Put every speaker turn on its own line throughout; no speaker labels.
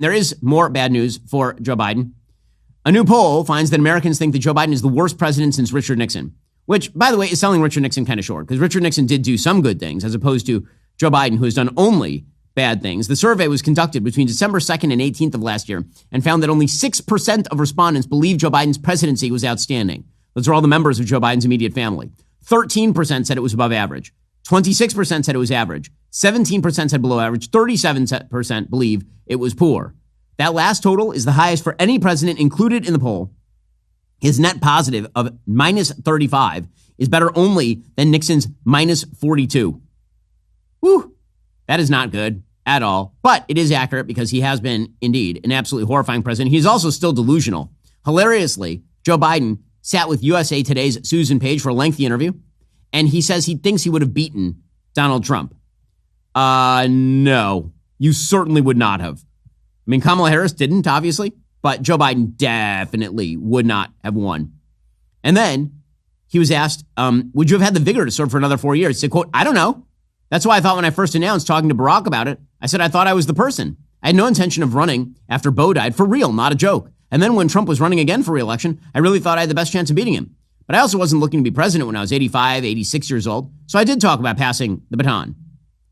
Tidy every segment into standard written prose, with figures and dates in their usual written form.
There is more bad news for Joe Biden. A new poll finds that Americans think that Joe Biden is the worst president since Richard Nixon, which, by the way, is selling Richard Nixon kind of short because Richard Nixon did do some good things as opposed to Joe Biden, who has done only bad things. The survey was conducted between December 2nd and 18th of last year and found that only 6% of respondents believed Joe Biden's presidency was outstanding. Those are all the members of Joe Biden's immediate family. 13% said it was above average. 26% said it was average. 17% said below average. 37% believe it was poor. That last total is the highest for any president included in the poll. His net positive of minus 35 is better only than Nixon's minus 42. Whew. That is not good at all, but it is accurate because he has been, indeed, an absolutely horrifying president. He's also still delusional. Hilariously, Joe Biden sat with USA Today's Susan Page for a lengthy interview, and he says he thinks he would have beaten Donald Trump. No, you certainly would not have. I mean, Kamala Harris didn't, obviously, but Joe Biden definitely would not have won. And then he was asked, would you have had the vigor to serve for another 4 years? He said, quote, I don't know. That's why I thought when I first announced talking to Barack about it, I said I thought I was the person. I had no intention of running after Beau died, for real, not a joke. And then when Trump was running again for re-election, I really thought I had the best chance of beating him. But I also wasn't looking to be president when I was 85, 86 years old. So I did talk about passing the baton.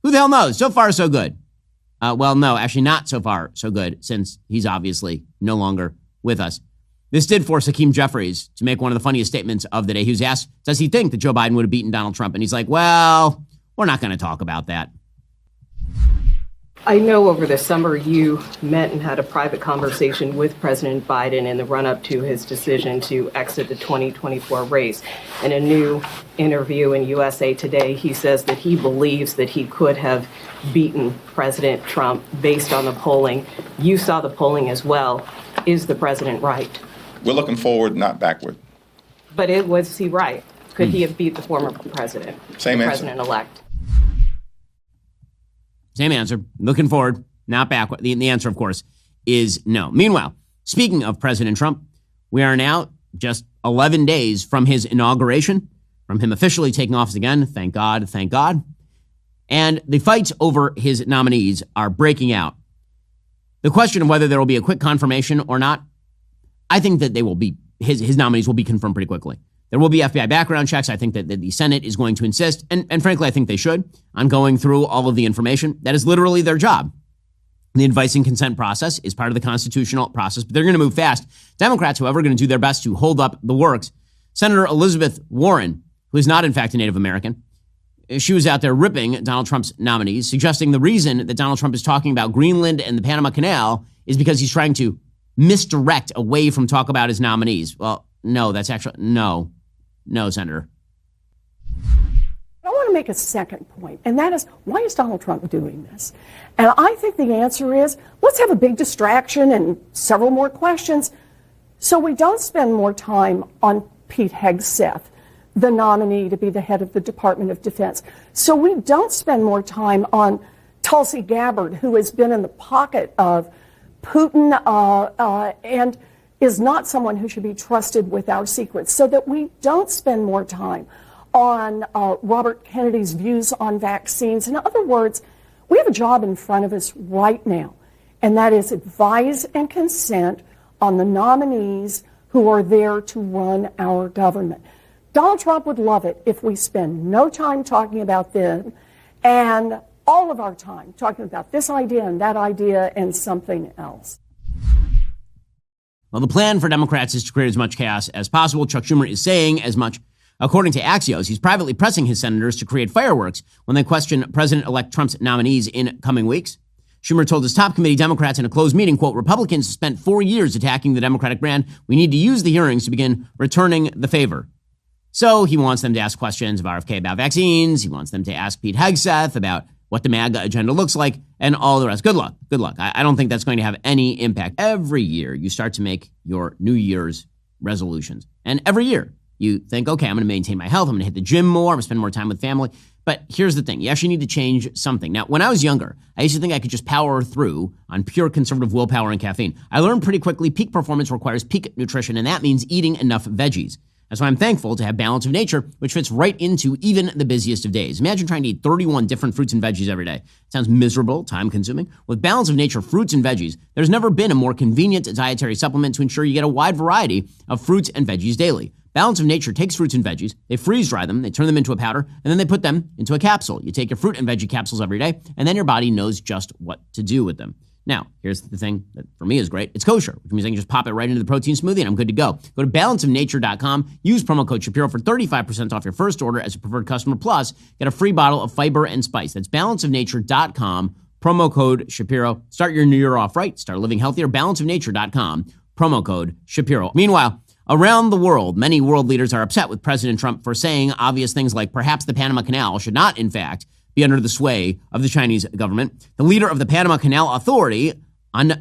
Who the hell knows? So far, so good. Well, no, actually not so far, so good, since he's obviously no longer with us. This did force Hakeem Jeffries to make one of the funniest statements of the day. He was asked, does he think that Joe Biden would have beaten Donald Trump? And he's like, well, we're not going to talk about that.
I know over the summer you met and had a private conversation with President Biden in the run-up to his decision to exit the 2024 race. In a new interview in USA Today, he says that he believes that he could have beaten President Trump based on the polling. You saw the polling as well. Is the president right?
We're looking forward, not backward.
But was he right? Could he have beat the former president?
Same answer.
President-elect.
Same answer. Looking forward, not backward. The answer, of course, is no. Meanwhile, speaking of President Trump, we are now just 11 days from his inauguration, from him officially taking office again. Thank God, thank God. And the fights over his nominees are breaking out. The question of whether there will be a quick confirmation or not, I think that they will be, his nominees will be confirmed pretty quickly. There will be FBI background checks. I think that the Senate is going to insist, and frankly, I think they should, on going through all of the information. That is literally their job. The advice and consent process is part of the constitutional process, but they're going to move fast. Democrats, however, are going to do their best to hold up the works. Senator Elizabeth Warren, who is not, in fact, a Native American, she was out there ripping Donald Trump's nominees, suggesting the reason that Donald Trump is talking about Greenland and the Panama Canal is because he's trying to misdirect away from talk about his nominees. Well, no, that's actually, no, Senator.
I want to make a second point, and that is, why is Donald Trump doing this? And I think the answer is, let's have a big distraction and several more questions so we don't spend more time on Pete Hegseth, the nominee to be the head of the Department of Defense. So we don't spend more time on Tulsi Gabbard, who has been in the pocket of Putin and is not someone who should be trusted with our secrets, so that we don't spend more time on Robert Kennedy's views on vaccines. In other words, we have a job in front of us right now, and that is advise and consent on the nominees who are there to run our government. Donald Trump would love it if we spend no time talking about them and all of our time talking about this idea and something else.
Well, the plan for Democrats is to create as much chaos as possible. Chuck Schumer is saying as much. According to Axios, he's privately pressing his senators to create fireworks when they question President-elect Trump's nominees in coming weeks. Schumer told his top committee Democrats in a closed meeting, quote, Republicans spent 4 years attacking the Democratic brand. We need to use the hearings to begin returning the favor. So he wants them to ask questions of RFK about vaccines. He wants them to ask Pete Hegseth about what the MAGA agenda looks like and all the rest. Good luck. Good luck. I don't think that's going to have any impact. Every year you start to make your New Year's resolutions. And every year you think, okay, I'm going to maintain my health. I'm going to hit the gym more. I'm going to spend more time with family. But here's the thing. You actually need to change something. Now, when I was younger, I used to think I could just power through on pure conservative willpower and caffeine. I learned pretty quickly peak performance requires peak nutrition, and that means eating enough veggies. That's why I'm thankful to have balance of nature, which fits right into even the busiest of days. Imagine trying to eat 31 different fruits and veggies every day. It sounds miserable, time-consuming. With balance of nature fruits and veggies, there's never been a more convenient dietary supplement to ensure you get a wide variety of fruits and veggies daily. Balance of Nature takes fruits and veggies, they freeze-dry them, they turn them into a powder, and then they put them into a capsule. You take your fruit and veggie capsules every day, and then your body knows just what to do with them. Now, here's the thing that for me is great. It's kosher, which means I can just pop it right into the protein smoothie and I'm good to go. Go to balanceofnature.com, use promo code Shapiro for 35% off your first order as a preferred customer, plus get a free bottle of fiber and spice. That's balanceofnature.com, promo code Shapiro. Start your new year off right. Start living healthier. Balanceofnature.com, promo code Shapiro. Meanwhile, around the world, many world leaders are upset with President Trump for saying obvious things like perhaps the Panama Canal should not, in fact, be under the sway of the Chinese government. The leader of the Panama Canal Authority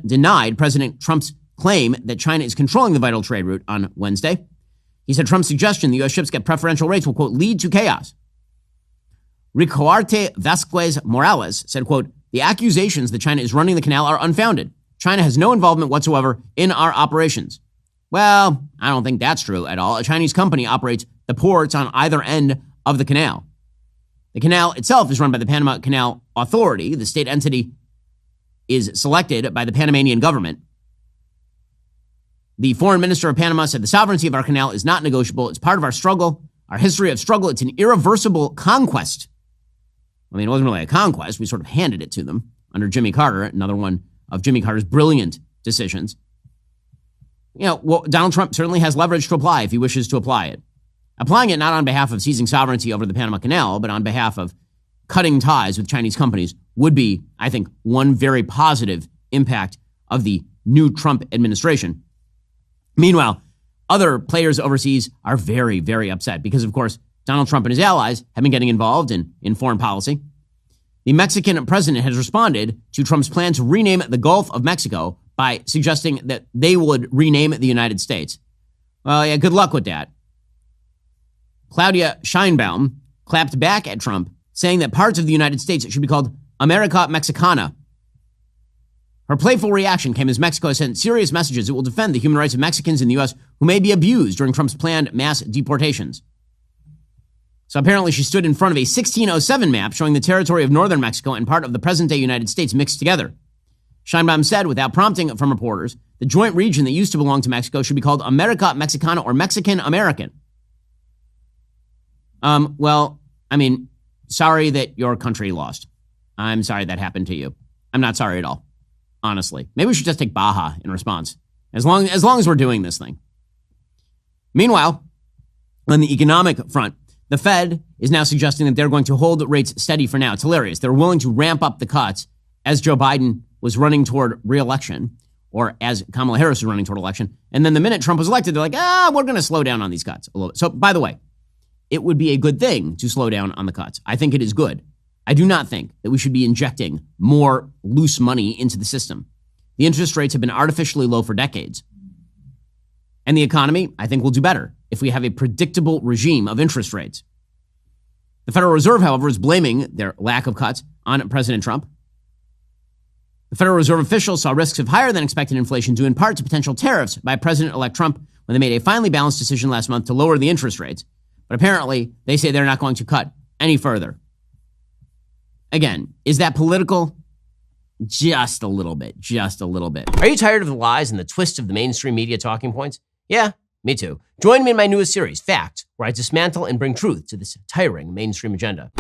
denied President Trump's claim that China is controlling the vital trade route on Wednesday. He said Trump's suggestion the U.S. ships get preferential rates will, quote, lead to chaos. Ricoarte Vasquez Morales said, quote, the accusations that China is running the canal are unfounded. China has no involvement whatsoever in our operations. Well, I don't think that's true at all. A Chinese company operates the ports on either end of the canal. The canal itself is run by the Panama Canal Authority. The state entity is selected by the Panamanian government. The foreign minister of Panama said the sovereignty of our canal is not negotiable. It's part of our struggle, our history of struggle. It's an irreversible conquest. I mean, it wasn't really a conquest. We sort of handed it to them under Jimmy Carter, another one of Jimmy Carter's brilliant decisions. You know, well, Donald Trump certainly has leverage to apply if he wishes to apply it. Applying it not on behalf of seizing sovereignty over the Panama Canal, but on behalf of cutting ties with Chinese companies would be, I think, one very positive impact of the new Trump administration. Meanwhile, other players overseas are very, very upset because, of course, Donald Trump and his allies have been getting involved in foreign policy. The Mexican president has responded to Trump's plan to rename the Gulf of Mexico by suggesting that they would rename the United States. Well, yeah, good luck with that. Claudia Sheinbaum clapped back at Trump, saying that parts of the United States should be called America Mexicana. Her playful reaction came as Mexico has sent serious messages it will defend the human rights of Mexicans in the U.S. who may be abused during Trump's planned mass deportations. So apparently she stood in front of a 1607 map showing the territory of northern Mexico and part of the present-day United States mixed together. Sheinbaum said, without prompting from reporters, the joint region that used to belong to Mexico should be called America Mexicana or Mexican American. Well, I mean, sorry that your country lost. I'm sorry that happened to you. I'm not sorry at all, honestly. Maybe we should just take Baja in response, as long as we're doing this thing. Meanwhile, on the economic front, the Fed is now suggesting that they're going to hold rates steady for now. It's hilarious. They're willing to ramp up the cuts as Joe Biden was running toward re-election, or as Kamala Harris was running toward election. And then the minute Trump was elected, they're like, we're going to slow down on these cuts a little bit. So, by the way, it would be a good thing to slow down on the cuts. I think it is good. I do not think that we should be injecting more loose money into the system. The interest rates have been artificially low for decades. And the economy, I think, will do better if we have a predictable regime of interest rates. The Federal Reserve, however, is blaming their lack of cuts on President Trump. The Federal Reserve officials saw risks of higher than expected inflation due in part to potential tariffs by President-elect Trump when they made a finely balanced decision last month to lower the interest rates. But apparently, they say they're not going to cut any further. Again, is that political? Just a little bit. Just a little bit. Are you tired of the lies and the twists of the mainstream media talking points? Yeah, me too. Join me in my newest series, Fact, where I dismantle and bring truth to this tiring mainstream agenda.